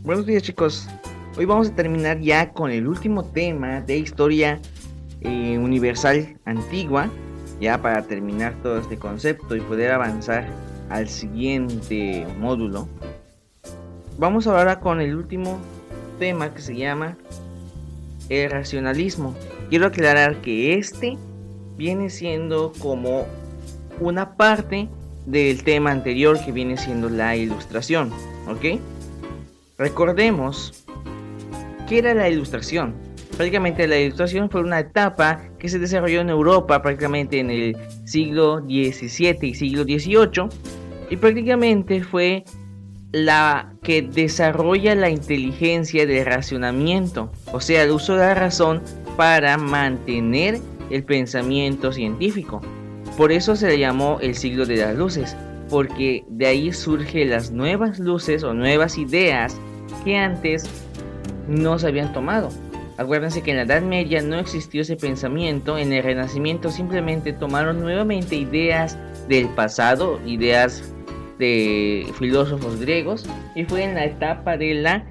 Buenos días, chicos. Hoy vamos a terminar ya con el último tema de historia universal antigua, ya para terminar todo este concepto y poder avanzar al siguiente módulo. Vamos ahora con el último tema que se llama el racionalismo. Quiero aclarar que este viene siendo como una parte del tema anterior que viene siendo la ilustración, ¿ok? Recordemos qué era la ilustración. Prácticamente la ilustración fue una etapa que se desarrolló en Europa prácticamente en el siglo XVII y siglo XVIII, y prácticamente fue la que desarrolla la inteligencia del racionamiento, o sea, el uso de la razón para mantener el pensamiento científico. Por eso se le llamó el siglo de las luces, porque de ahí surgen las nuevas luces o nuevas ideas que antes no se habían tomado. Acuérdense que en la Edad Media no existió ese pensamiento, en el Renacimiento simplemente tomaron nuevamente ideas del pasado, ideas de filósofos griegos, y fue en la etapa de la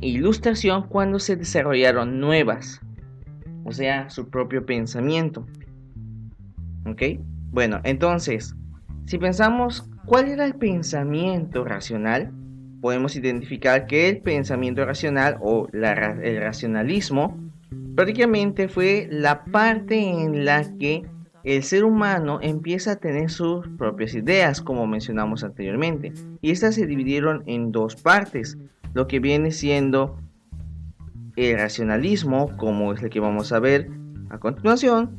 Ilustración cuando se desarrollaron nuevas, o sea, su propio pensamiento. ¿Ok? Bueno, entonces, si pensamos cuál era el pensamiento racional, podemos identificar que el pensamiento racional o el racionalismo prácticamente fue la parte en la que el ser humano empieza a tener sus propias ideas, como mencionamos anteriormente, y estas se dividieron en dos partes, lo que viene siendo el racionalismo, como es el que vamos a ver a continuación,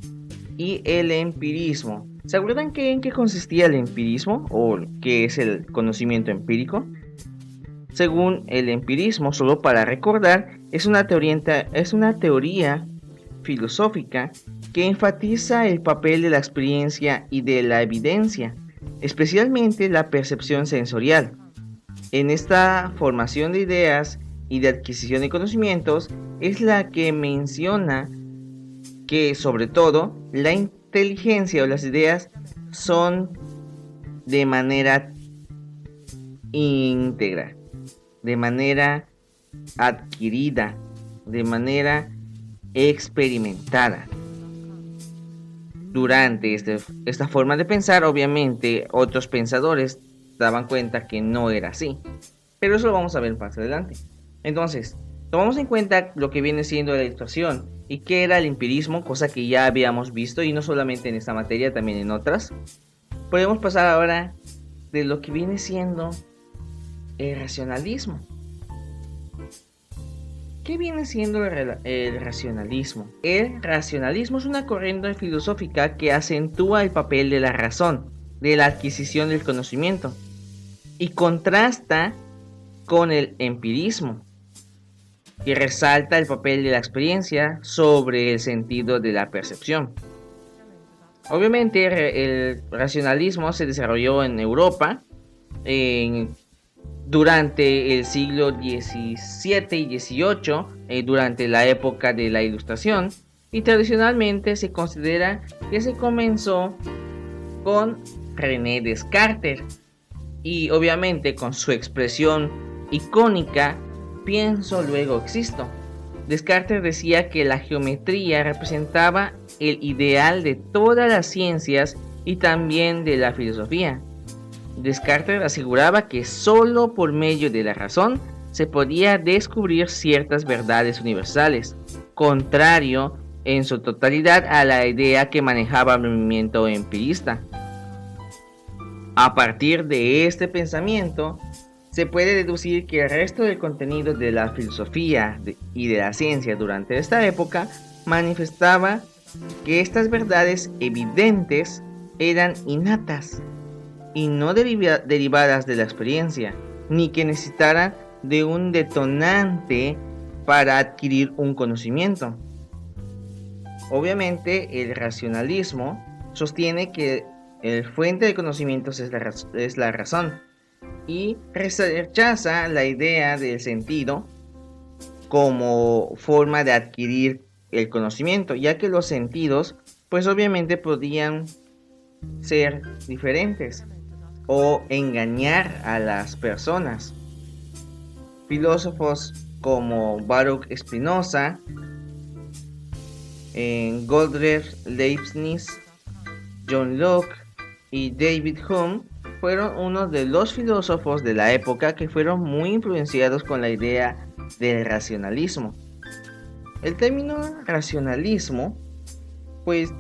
y el empirismo. ¿Se acuerdan en qué consistía el empirismo o qué es el conocimiento empírico? Según el empirismo, solo para recordar, es una teoría filosófica que enfatiza el papel de la experiencia y de la evidencia, especialmente la percepción sensorial. En esta formación de ideas y de adquisición de conocimientos es la que menciona que sobre todo la inteligencia o las ideas son de manera íntegra, de manera adquirida, de manera experimentada. Durante esta forma de pensar, obviamente, otros pensadores daban cuenta que no era así. Pero eso lo vamos a ver más adelante. Entonces, tomamos en cuenta lo que viene siendo la ilustración y qué era el empirismo, cosa que ya habíamos visto, y no solamente en esta materia, también en otras. Podemos pasar ahora de lo que viene siendo el racionalismo. ¿Qué viene siendo el racionalismo? El racionalismo es una corriente filosófica que acentúa el papel de la razón, de la adquisición del conocimiento, y contrasta con el empirismo, que resalta el papel de la experiencia sobre el sentido de la percepción. Obviamente el racionalismo se desarrolló en Europa durante el siglo XVII y XVIII, durante la época de la Ilustración, y tradicionalmente se considera que se comenzó con René Descartes, y obviamente con su expresión icónica, pienso luego existo. Descartes decía que la geometría representaba el ideal de todas las ciencias y también de la filosofía. Descartes aseguraba que solo por medio de la razón se podía descubrir ciertas verdades universales, contrario en su totalidad a la idea que manejaba el movimiento empirista. A partir de este pensamiento, se puede deducir que el resto del contenido de la filosofía y de la ciencia durante esta época manifestaba que estas verdades evidentes eran innatas y no derivadas de la experiencia, ni que necesitaran de un detonante para adquirir un conocimiento. Obviamente, el racionalismo sostiene que el fuente de conocimientos es la razón, y rechaza la idea del sentido como forma de adquirir el conocimiento, ya que los sentidos pues obviamente podían ser diferentes o engañar a las personas. filósofos como Baruch Spinoza, Gottfried Leibniz, John Locke y David Hume fueron uno de los filósofos de la época que fueron muy influenciados con la idea del racionalismo. El término racionalismo, pues,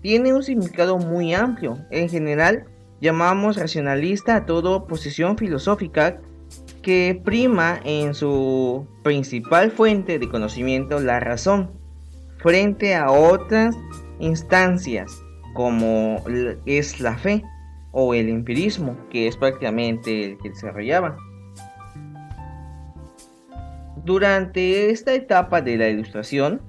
tiene un significado muy amplio. En general, llamamos racionalista a toda posición filosófica que prima en su principal fuente de conocimiento la razón, frente a otras instancias como es la fe o el empirismo, que es prácticamente el que desarrollaba. Durante esta etapa de la Ilustración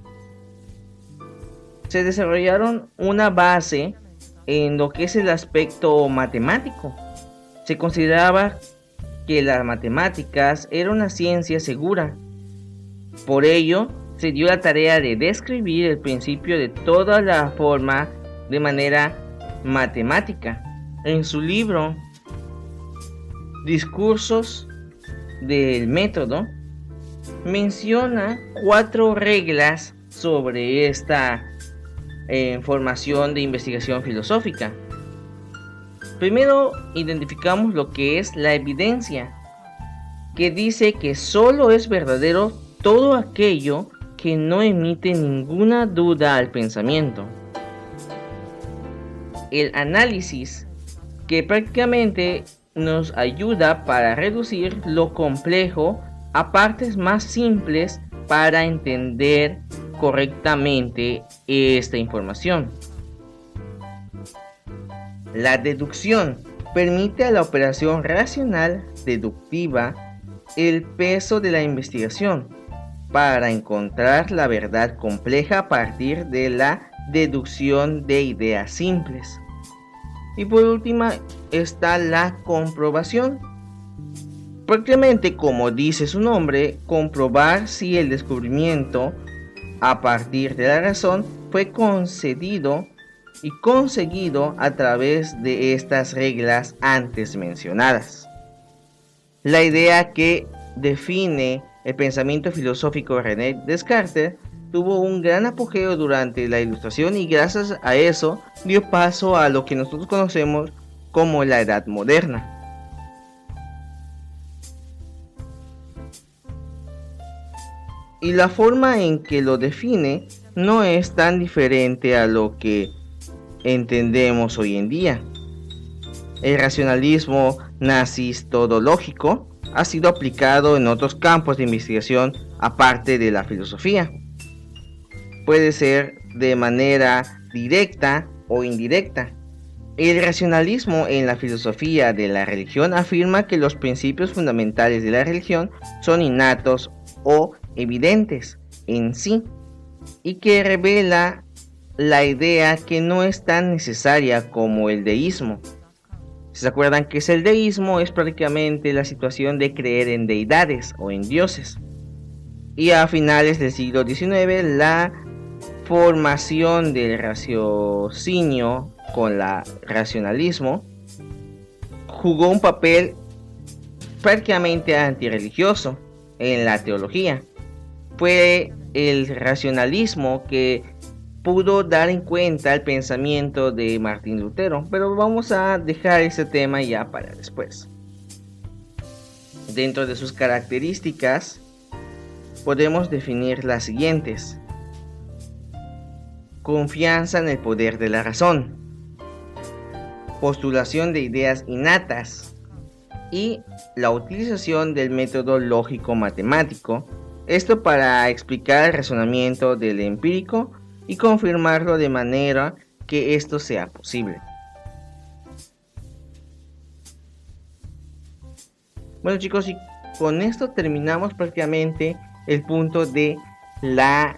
se desarrollaron una base en lo que es el aspecto matemático. Se consideraba que las matemáticas era una ciencia segura. Por ello, se dio la tarea de describir el principio de toda la forma de manera matemática. En su libro Discursos del Método, menciona 4 reglas sobre esta formación de investigación filosófica. Primero, identificamos lo que es la evidencia, que dice que solo es verdadero todo aquello que no emite ninguna duda al pensamiento. El análisis, que prácticamente nos ayuda para reducir lo complejo a partes más simples para entender correctamente esta información. La deducción permite a la operación racional deductiva el peso de la investigación para encontrar la verdad compleja a partir de la deducción de ideas simples. Y por último está la comprobación. Prácticamente, como dice su nombre, comprobar si el descubrimiento a partir de la razón fue concedido y conseguido a través de estas reglas antes mencionadas. La idea que define el pensamiento filosófico de René Descartes tuvo un gran apogeo durante la Ilustración y gracias a eso dio paso a lo que nosotros conocemos como la Edad Moderna. Y la forma en que lo define no es tan diferente a lo que entendemos hoy en día. El racionalismo nazistológico ha sido aplicado en otros campos de investigación aparte de la filosofía. Puede ser de manera directa o indirecta. El racionalismo en la filosofía de la religión afirma que los principios fundamentales de la religión son innatos o evidentes en sí y que revela la idea que no es tan necesaria como el deísmo. Si se acuerdan que es el deísmo, es prácticamente la situación de creer en deidades o en dioses. Y a finales del siglo XIX, la formación del raciocinio con el racionalismo jugó un papel prácticamente antirreligioso en la teología. Fue el racionalismo que pudo dar en cuenta el pensamiento de Martín Lutero, pero vamos a dejar ese tema ya para después. Dentro de sus características podemos definir las siguientes: confianza en el poder de la razón, postulación de ideas innatas y la utilización del método lógico-matemático, esto para explicar el razonamiento del empírico y confirmarlo de manera que esto sea posible. Bueno, chicos, y con esto terminamos prácticamente el punto de la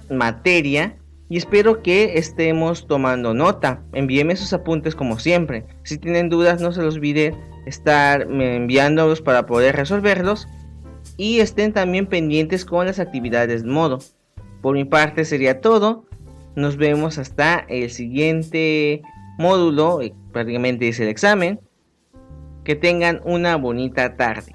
materia y espero que estemos tomando nota. Envíenme sus apuntes como siempre. Si tienen dudas, no se los olviden estar enviándolos para poder resolverlos y estén también pendientes con las actividades modo. Por mi parte sería todo. Nos vemos hasta el siguiente módulo, prácticamente es el examen. Que tengan una bonita tarde.